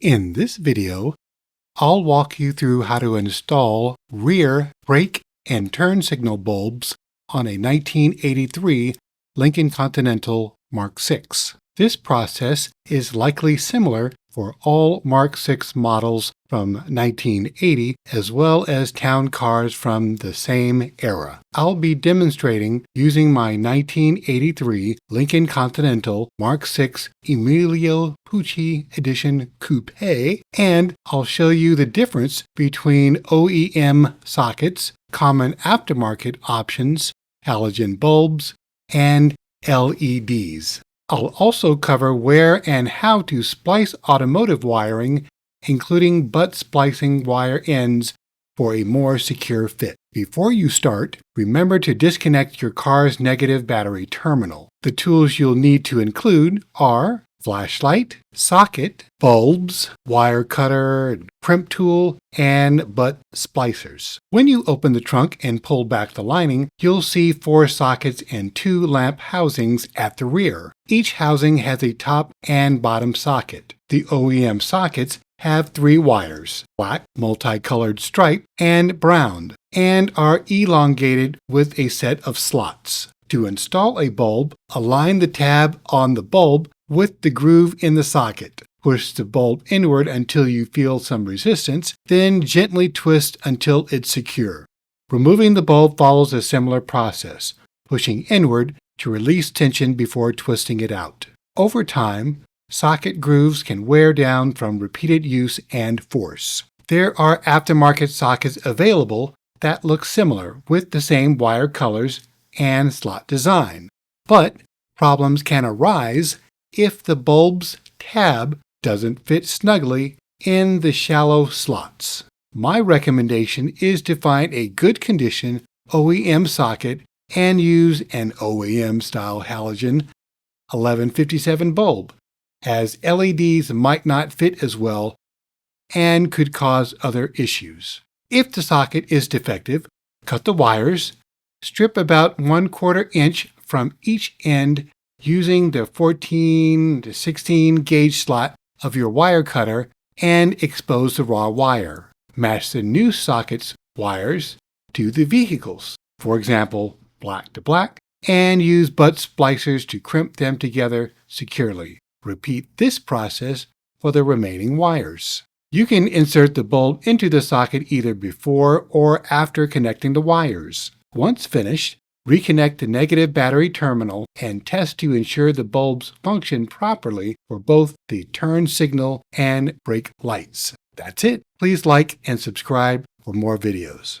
In this video, I'll walk you through how to install rear brake and turn signal bulbs on a 1983 Lincoln Continental Mark VI. This process is likely similar for all Mark VI models from 1980 as well as town cars from the same era. I'll be demonstrating using my 1983 Lincoln Continental Mark VI Emilio Pucci Edition Coupe, and I'll show you the difference between OEM sockets, common aftermarket options, halogen bulbs, and LEDs. I'll also cover where and how to splice automotive wiring, including butt splicing wire ends for a more secure fit. Before you start, remember to disconnect your car's negative battery terminal. The tools you'll need to include are flashlight, socket, bulbs, wire cutter, crimp tool, and butt splicers. When you open the trunk and pull back the lining, you'll see 4 sockets and 2 lamp housings at the rear. Each housing has a top and bottom socket. The OEM sockets have 3 wires, black, multicolored stripe, and brown, and are elongated with a set of slots. To install a bulb, align the tab on the bulb with the groove in the socket. Push the bulb inward until you feel some resistance, then gently twist until it's secure. Removing the bulb follows a similar process, pushing inward to release tension before twisting it out. Over time, socket grooves can wear down from repeated use and force. There are aftermarket sockets available that look similar with the same wire colors and slot design, but problems can arise if the bulb's tab doesn't fit snugly in the shallow slots. My recommendation is to find a good condition OEM socket and use an OEM style halogen 1157 bulb, as LEDs might not fit as well and could cause other issues. If the socket is defective, cut the wires, strip about 1/4 inch from each end using the 14 to 16 gauge slot of your wire cutter and expose the raw wire. Match the new socket's wires to the vehicles, for example, black to black, and use butt splicers to crimp them together securely. Repeat this process for the remaining wires. You can insert the bulb into the socket either before or after connecting the wires. Once finished, reconnect the negative battery terminal and test to ensure the bulbs function properly for both the turn signal and brake lights. That's it. Please like and subscribe for more videos.